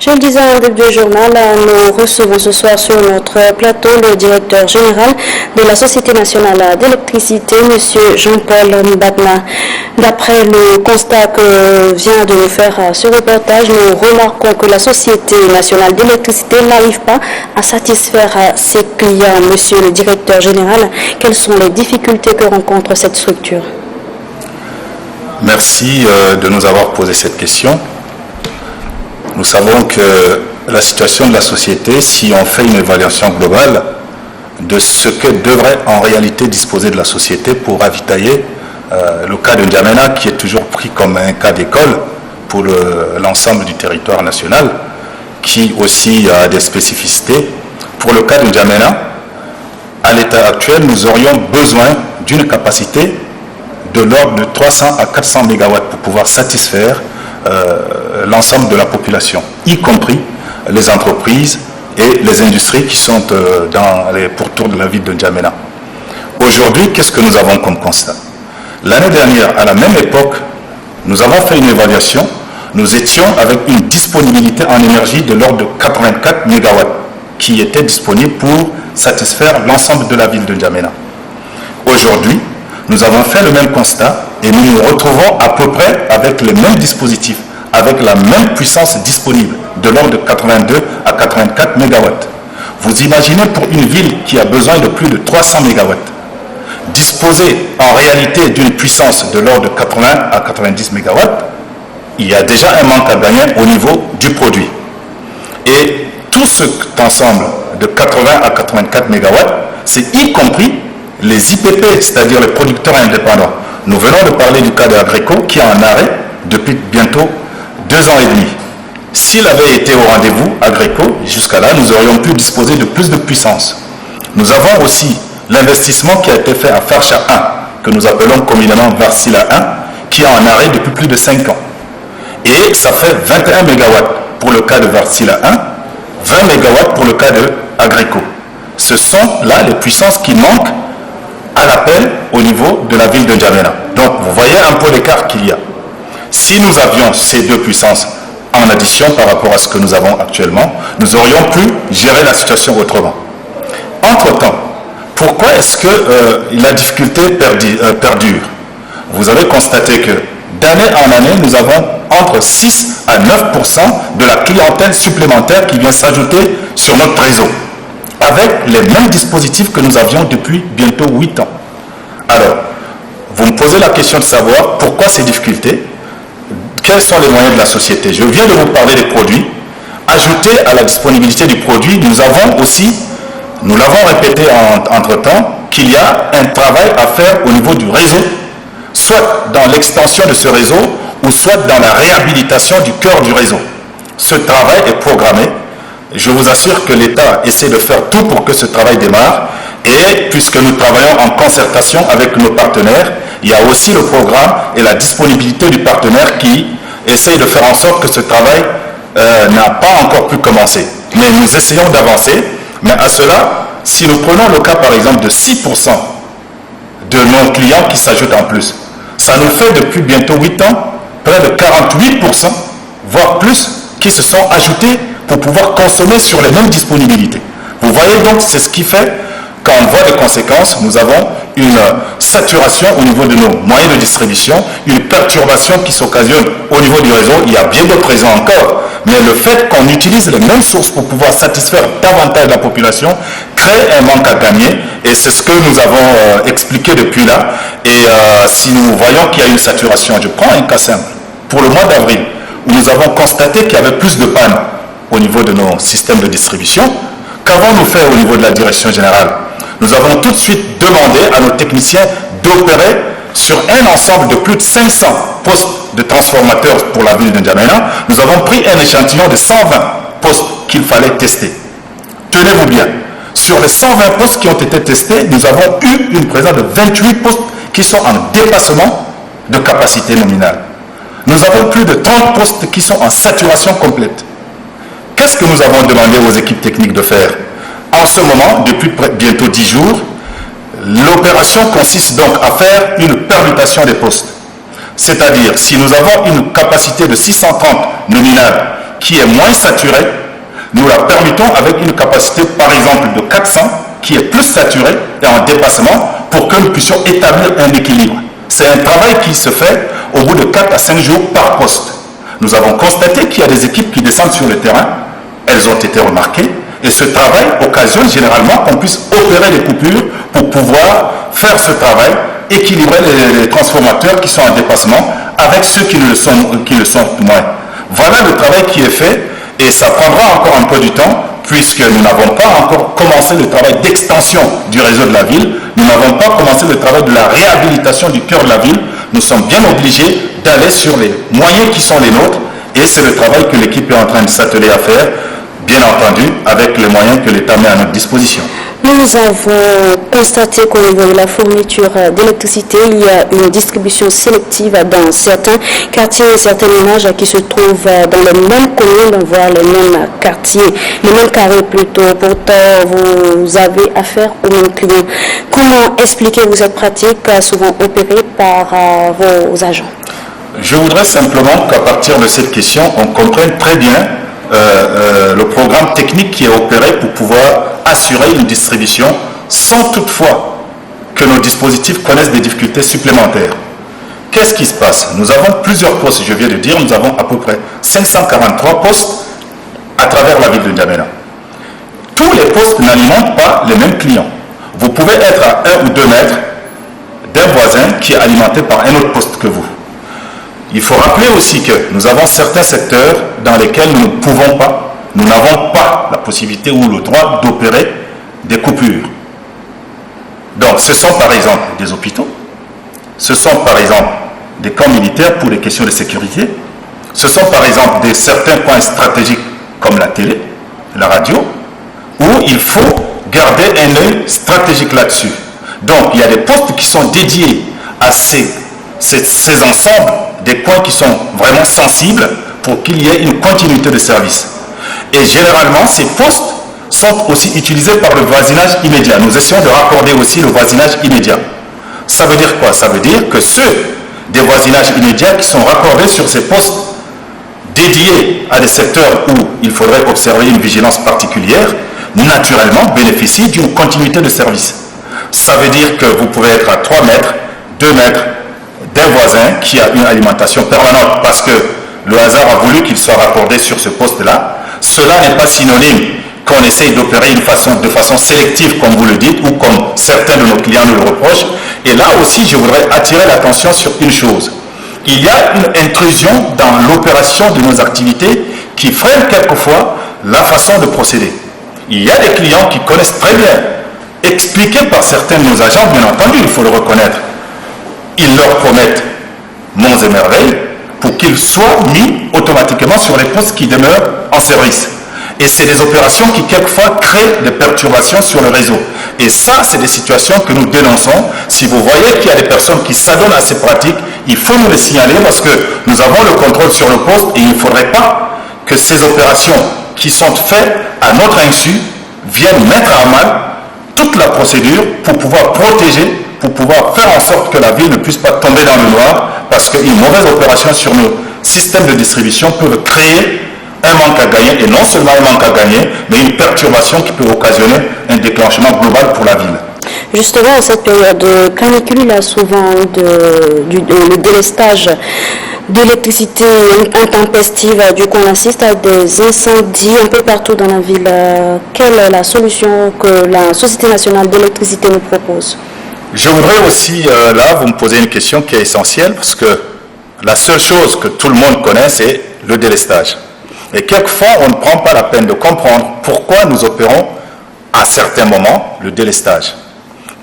Je le disais en début de journal, nous recevons ce soir sur notre plateau le directeur général de la Société nationale d'électricité, M. Jean-Paul Mbatna. D'après le constat que vient de nous faire ce reportage, nous remarquons que la Société nationale d'électricité n'arrive pas à satisfaire ses clients. Monsieur le directeur général, quelles sont les difficultés que rencontre cette structure? Merci de nous avoir posé cette question. Nous savons que la situation de la société, si on fait une évaluation globale de ce que devrait en réalité disposer de la société pour ravitailler le cas de N'Djamena, qui est toujours pris comme un cas d'école pour l'ensemble du territoire national, qui aussi a des spécificités. Pour le cas de N'Djamena, à l'état actuel, nous aurions besoin d'une capacité de l'ordre de 300 à 400 MW pour pouvoir satisfaire l'ensemble de la population, y compris les entreprises et les industries qui sont dans les pourtours de la ville de N'Djamena. Aujourd'hui, qu'est-ce que nous avons comme constat? L'année dernière, à la même époque, nous avons fait une évaluation. Nous étions avec une disponibilité en énergie de l'ordre de 84 MW qui était disponible pour satisfaire l'ensemble de la ville de N'Djamena. Aujourd'hui, nous avons fait le même constat et nous nous retrouvons à peu près avec les mêmes dispositifs, avec la même puissance disponible, de l'ordre de 82 à 84 MW. Vous imaginez pour une ville qui a besoin de plus de 300 MW, disposer en réalité d'une puissance de l'ordre de 80 à 90 MW, il y a déjà un manque à gagner au niveau du produit. Et tout cet ensemble de 80 à 84 MW, c'est y compris les IPP, c'est-à-dire les producteurs indépendants. Nous venons de parler du cas de Agreco qui est en arrêt depuis bientôt 2 ans et demi. S'il avait été au rendez-vous, Agreco, jusqu'à là, nous aurions pu disposer de plus de puissance. Nous avons aussi l'investissement qui a été fait à Farsha 1, que nous appelons communément Varsila 1, qui est en arrêt depuis plus de 5 ans. Et ça fait 21 MW pour le cas de Varsila 1, 20 MW pour le cas de Agreco. Ce sont là les puissances qui manquent à l'appel au niveau de la ville de N'Djamena. Donc vous voyez un peu l'écart qu'il y a. Si nous avions ces deux puissances en addition par rapport à ce que nous avons actuellement, nous aurions pu gérer la situation autrement. Entre-temps, pourquoi est-ce que la difficulté perdure? Vous avez constaté que d'année en année, nous avons entre 6 à 9% de la clientèle supplémentaire qui vient s'ajouter sur notre réseau, avec les mêmes dispositifs que nous avions depuis bientôt 8 ans. Alors, vous me posez la question de savoir pourquoi ces difficultés, quels sont les moyens de la société. Je viens de vous parler des produits. Ajouté à la disponibilité du produit, nous avons aussi, nous l'avons répété entre-temps, qu'il y a un travail à faire au niveau du réseau, soit dans l'extension de ce réseau, ou soit dans la réhabilitation du cœur du réseau. Ce travail est programmé. Je vous assure que l'État essaie de faire tout pour que ce travail démarre. Et puisque nous travaillons en concertation avec nos partenaires, il y a aussi le programme et la disponibilité du partenaire qui essaye de faire en sorte que ce travail n'a pas encore pu commencer. Mais nous essayons d'avancer. Mais à cela, si nous prenons le cas par exemple de 6% de nos clients qui s'ajoutent en plus, ça nous fait depuis bientôt 8 ans près de 48%, voire plus, qui se sont ajoutés pour pouvoir consommer sur les mêmes disponibilités. Vous voyez donc, c'est ce qui fait qu'en voie de conséquence, nous avons une saturation au niveau de nos moyens de distribution, une perturbation qui s'occasionne au niveau du réseau. Il y a bien d'autres raisons encore, mais le fait qu'on utilise les mêmes sources pour pouvoir satisfaire davantage la population crée un manque à gagner, et c'est ce que nous avons expliqué depuis là. Et si nous voyons qu'il y a une saturation, je prends un cas simple. Pour le mois d'avril, où nous avons constaté qu'il y avait plus de pannes au niveau de nos systèmes de distribution, qu'avons-nous fait au niveau de la direction générale? Nous avons tout de suite demandé à nos techniciens d'opérer sur un ensemble de plus de 500 postes de transformateurs pour la ville de N'Djamena. Nous avons pris un échantillon de 120 postes qu'il fallait tester. Tenez-vous bien, sur les 120 postes qui ont été testés, nous avons eu une présence de 28 postes qui sont en dépassement de capacité nominale. Nous avons plus de 30 postes qui sont en saturation complète. Qu'est-ce que nous avons demandé aux équipes techniques de faire? En ce moment, depuis bientôt 10 jours, l'opération consiste donc à faire une permutation des postes. C'est-à-dire, si nous avons une capacité de 630 nominale qui est moins saturée, nous la permettons avec une capacité par exemple de 400 qui est plus saturée et en dépassement pour que nous puissions établir un équilibre. C'est un travail qui se fait au bout de 4 à 5 jours par poste. Nous avons constaté qu'il y a des équipes qui descendent sur le terrain, elles ont été remarquées, et ce travail occasionne généralement qu'on puisse opérer les coupures pour pouvoir faire ce travail, équilibrer les transformateurs qui sont en dépassement avec ceux qui le sont moins. Voilà le travail qui est fait, et ça prendra encore un peu du temps, puisque nous n'avons pas encore commencé le travail d'extension du réseau de la ville, nous n'avons pas commencé le travail de la réhabilitation du cœur de la ville. Nous sommes bien obligés d'aller sur les moyens qui sont les nôtres, et c'est le travail que l'équipe est en train de s'atteler à faire, bien entendu, avec les moyens que l'État met à notre disposition. Nous avons constaté qu'au niveau de la fourniture d'électricité, il y a une distribution sélective dans certains quartiers et certains ménages qui se trouvent dans les mêmes communes, voire les mêmes quartiers, les mêmes carrés plutôt. Pourtant, vous avez affaire aux mêmes clients. Comment expliquez-vous cette pratique souvent opérée par vos agents? Je voudrais simplement qu'à partir de cette question, on comprenne très bien le programme technique qui est opéré pour pouvoir assurer une distribution sans toutefois que nos dispositifs connaissent des difficultés supplémentaires. Qu'est-ce qui se passe? Nous avons plusieurs postes, je viens de dire, nous avons à peu près 543 postes à travers la ville de N'Djamena. Tous les postes n'alimentent pas les mêmes clients. Vous pouvez être à 1 ou 2 mètres d'un voisin qui est alimenté par un autre poste que vous. Il faut rappeler aussi que nous avons certains secteurs dans lesquels nous ne pouvons pas, nous n'avons pas la possibilité ou le droit d'opérer des coupures. Donc ce sont par exemple des hôpitaux, ce sont par exemple des camps militaires pour des questions de sécurité, ce sont par exemple certains points stratégiques comme la télé, la radio, où il faut garder un œil stratégique là-dessus. Donc il y a des postes qui sont dédiés à ces ensembles, des points qui sont vraiment sensibles pour qu'il y ait une continuité de service. Et généralement, ces postes sont aussi utilisés par le voisinage immédiat. Nous essayons de raccorder aussi le voisinage immédiat. Ça veut dire quoi? Ça veut dire que ceux des voisinages immédiats qui sont raccordés sur ces postes dédiés à des secteurs où il faudrait observer une vigilance particulière, naturellement bénéficient d'une continuité de service. Ça veut dire que vous pouvez être à 3 mètres, 2 mètres d'un voisin qui a une alimentation permanente parce que le hasard a voulu qu'il soit raccordé sur ce poste-là. Cela n'est pas synonyme qu'on essaye d'opérer de façon sélective, comme vous le dites, ou comme certains de nos clients nous le reprochent. Et là aussi, je voudrais attirer l'attention sur une chose. Il y a une intrusion dans l'opération de nos activités qui freine quelquefois la façon de procéder. Il y a des clients qui connaissent très bien, expliqués par certains de nos agents, bien entendu, il faut le reconnaître. Ils leur promettent monts et merveilles pour qu'ils soient mis automatiquement sur les postes qui demeurent en service. Et c'est des opérations qui quelquefois créent des perturbations sur le réseau. Et ça, c'est des situations que nous dénonçons. Si vous voyez qu'il y a des personnes qui s'adonnent à ces pratiques, il faut nous les signaler parce que nous avons le contrôle sur le poste et il ne faudrait pas que ces opérations qui sont faites à notre insu viennent mettre à mal toute la procédure pour pouvoir protéger, pour pouvoir faire en sorte que la ville ne puisse pas tomber dans le noir, parce qu'une mauvaise opération sur nos systèmes de distribution peut créer un manque à gagner, et non seulement un manque à gagner, mais une perturbation qui peut occasionner un déclenchement global pour la ville. Justement, en cette période de canicule, il y a souvent le délestage d'électricité intempestive. Du coup, on assiste à des incendies un peu partout dans la ville. Quelle est la solution que la Société nationale d'électricité nous propose? Je voudrais aussi, là, vous me posez une question qui est essentielle, parce que la seule chose que tout le monde connaît, c'est le délestage. Et quelquefois, on ne prend pas la peine de comprendre pourquoi nous opérons à certains moments le délestage.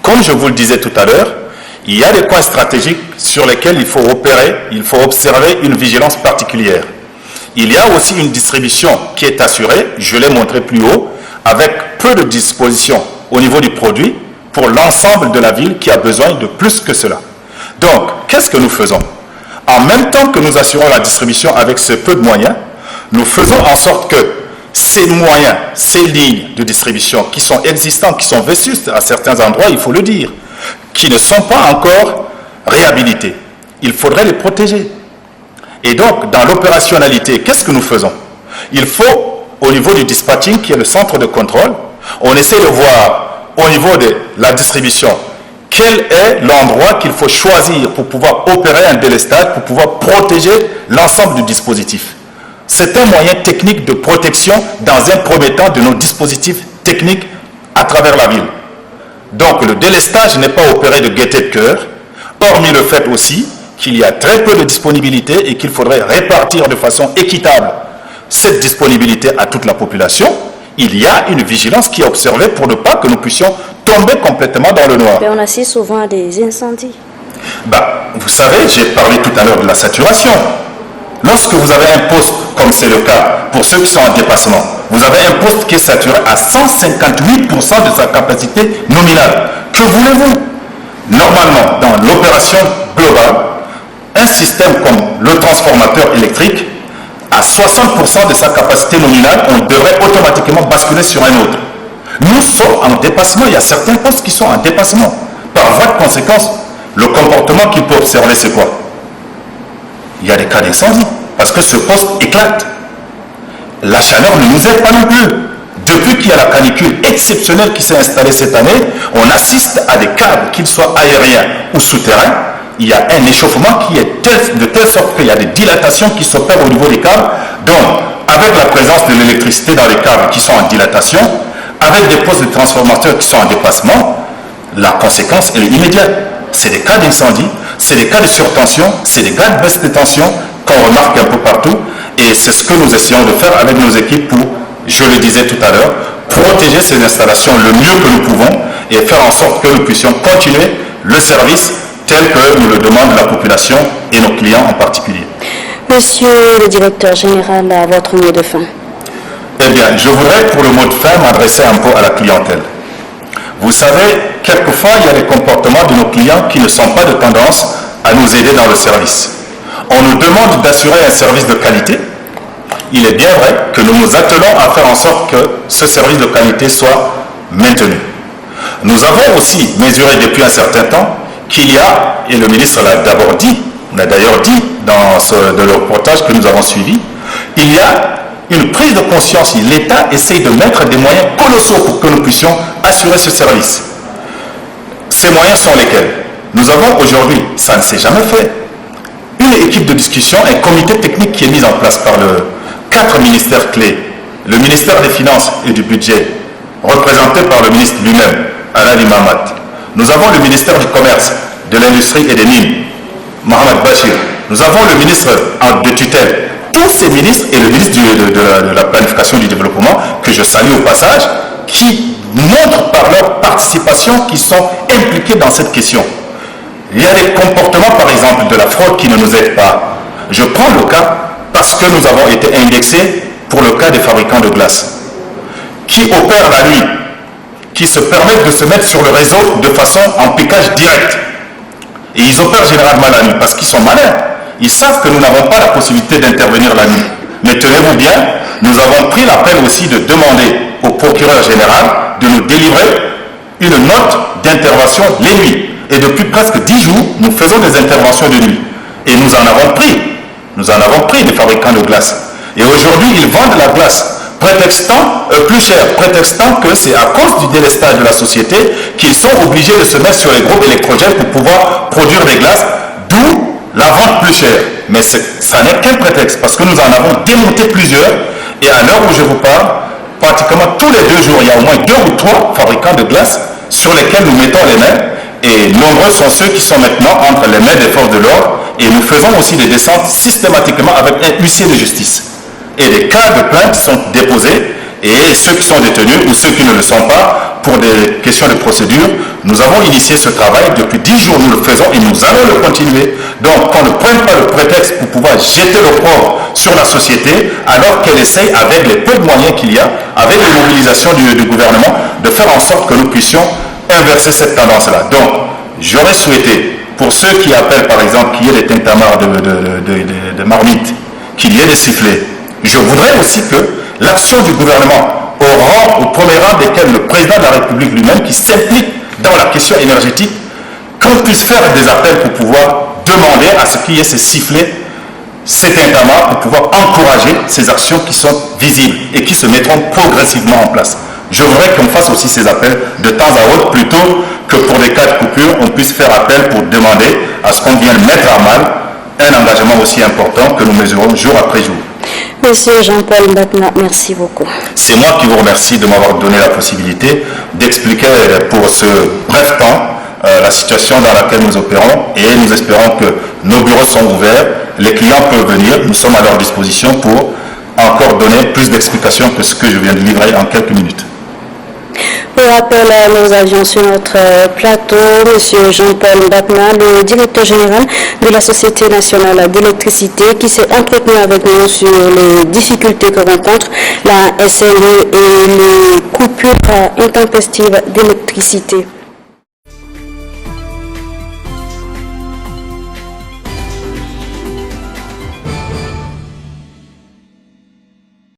Comme je vous le disais tout à l'heure, il y a des points stratégiques sur lesquels il faut opérer, il faut observer une vigilance particulière. Il y a aussi une distribution qui est assurée, je l'ai montré plus haut, avec peu de dispositions au niveau du produit pour l'ensemble de la ville qui a besoin de plus que cela. Donc, qu'est-ce que nous faisons? En même temps que nous assurons la distribution avec ce peu de moyens, nous faisons en sorte que ces moyens, ces lignes de distribution qui sont existantes, qui sont vétustes à certains endroits, il faut le dire, qui ne sont pas encore réhabilités, il faudrait les protéger. Et donc, dans l'opérationnalité, qu'est-ce que nous faisons? Il faut, au niveau du dispatching, qui est le centre de contrôle, on essaie de voir au niveau de la distribution quel est l'endroit qu'il faut choisir pour pouvoir opérer un délestage, pour pouvoir protéger l'ensemble du dispositif. C'est un moyen technique de protection dans un premier temps de nos dispositifs techniques à travers la ville. Donc le délestage n'est pas opéré de gaieté de cœur, hormis le fait aussi qu'il y a très peu de disponibilité et qu'il faudrait répartir de façon équitable cette disponibilité à toute la population. Il y a une vigilance qui est observée pour ne pas que nous puissions tomber complètement dans le noir. Mais on assiste souvent à des incendies. Vous savez, j'ai parlé tout à l'heure de la saturation. Lorsque vous avez un poste, comme c'est le cas pour ceux qui sont en dépassement, vous avez un poste qui est saturé à 158% de sa capacité nominale. Que voulez-vous? Normalement, dans l'opération globale, un système comme le transformateur électrique, à 60% de sa capacité nominale, on devrait automatiquement basculer sur un autre. Nous sommes en dépassement, il y a certains postes qui sont en dépassement. Par voie de conséquence, le comportement qu'il peut observer, c'est quoi? Il y a des cas d'incendie, parce que ce poste éclate. La chaleur ne nous aide pas non plus. Depuis qu'il y a la canicule exceptionnelle qui s'est installée cette année, on assiste à des câbles, qu'ils soient aériens ou souterrains. Il y a un échauffement qui est de telle sorte qu'il y a des dilatations qui s'opèrent au niveau des câbles. Donc, avec la présence de l'électricité dans les câbles qui sont en dilatation, avec des postes de transformateurs qui sont en dépassement, la conséquence elle est immédiate. C'est des cas d'incendie, c'est des cas de surtension, c'est des cas de baisse de tension qu'on remarque un peu partout. Et c'est ce que nous essayons de faire avec nos équipes pour, je le disais tout à l'heure, protéger ces installations le mieux que nous pouvons et faire en sorte que nous puissions continuer le service tel que nous le demande la population et nos clients en particulier. Monsieur le directeur général, à votre mot de fin. Eh bien, je voudrais pour le mot de fin m'adresser un peu à la clientèle. Vous savez, quelquefois, il y a des comportements de nos clients qui ne sont pas de tendance à nous aider dans le service. On nous demande d'assurer un service de qualité. Il est bien vrai que nous nous attelons à faire en sorte que ce service de qualité soit maintenu. Nous avons aussi mesuré depuis un certain temps qu'il y a, et le ministre l'a d'abord dit, on l'a d'ailleurs dit dans le reportage que nous avons suivi, il y a une prise de conscience. L'État essaye de mettre des moyens colossaux pour que nous puissions assurer ce service. Ces moyens sont lesquels? Nous avons aujourd'hui, ça ne s'est jamais fait, une équipe de discussion, un comité technique qui est mis en place par 4 ministères clés. Le ministère des Finances et du Budget, représenté par le ministre lui-même, Alain Mahamat. Nous avons le ministère du Commerce, de l'Industrie et des Mines, Mohamed Bachir. Nous avons le ministre de tutelle. Tous ces ministres et le ministre de la Planification du Développement, que je salue au passage, qui montrent par leur participation qu'ils sont impliqués dans cette question. Il y a des comportements, par exemple, de la fraude qui ne nous aident pas. Je prends le cas parce que nous avons été indexés pour le cas des fabricants de glace, qui opèrent la nuit, qui se permettent de se mettre sur le réseau de façon en piquage direct. Et ils opèrent généralement la nuit parce qu'ils sont malins. Ils savent que nous n'avons pas la possibilité d'intervenir la nuit. Mais tenez-vous bien, nous avons pris la peine aussi de demander au procureur général de nous délivrer une note d'intervention les nuits. Et depuis presque 10 jours, nous faisons des interventions de nuit. Et nous en avons pris. Nous en avons pris des fabricants de glace. Et aujourd'hui, ils vendent la glace prétextant plus cher, prétextant que c'est à cause du délestage de la société qu'ils sont obligés de se mettre sur les groupes électrogènes pour pouvoir produire des glaces, d'où la vente plus chère. Mais ça n'est qu'un prétexte, parce que nous en avons démonté plusieurs, et à l'heure où je vous parle, pratiquement tous les 2 jours, il y a au moins 2 ou 3 fabricants de glace sur lesquels nous mettons les mains, et nombreux sont ceux qui sont maintenant entre les mains des forces de l'ordre, et nous faisons aussi des descentes systématiquement avec un huissier de justice. Et des cas de plainte sont déposés, et ceux qui sont détenus ou ceux qui ne le sont pas, pour des questions de procédure, nous avons initié ce travail. Depuis 10 jours, nous le faisons et nous allons le continuer. Donc, qu'on ne prenne pas le prétexte pour pouvoir jeter l'opprobre sur la société, alors qu'elle essaye, avec les peu de moyens qu'il y a, avec les mobilisations du gouvernement, de faire en sorte que nous puissions inverser cette tendance-là. Donc, j'aurais souhaité, pour ceux qui appellent, par exemple, qu'il y ait des tintamars de marmite, qu'il y ait des sifflets, je voudrais aussi que l'action du gouvernement, au premier rang desquels le président de la République lui-même, qui s'implique dans la question énergétique, qu'on puisse faire des appels pour pouvoir demander à ce qu'il y ait ces sifflets cet intervalle pour pouvoir encourager ces actions qui sont visibles et qui se mettront progressivement en place. Je voudrais qu'on fasse aussi ces appels de temps à autre, plutôt que pour des cas de coupure, on puisse faire appel pour demander à ce qu'on vienne mettre à mal un engagement aussi important que nous mesurons jour après jour. Monsieur Jean-Paul Batna, merci beaucoup. C'est moi qui vous remercie de m'avoir donné la possibilité d'expliquer pour ce bref temps la situation dans laquelle nous opérons, et nous espérons que nos bureaux sont ouverts, les clients peuvent venir, nous sommes à leur disposition pour encore donner plus d'explications que ce que je viens de livrer en quelques minutes. Pour rappel, nous avions sur notre plateau M. Jean-Paul Batna, le directeur général de la Société nationale d'électricité, qui s'est entretenu avec nous sur les difficultés que rencontre la SNE et les coupures intempestives d'électricité.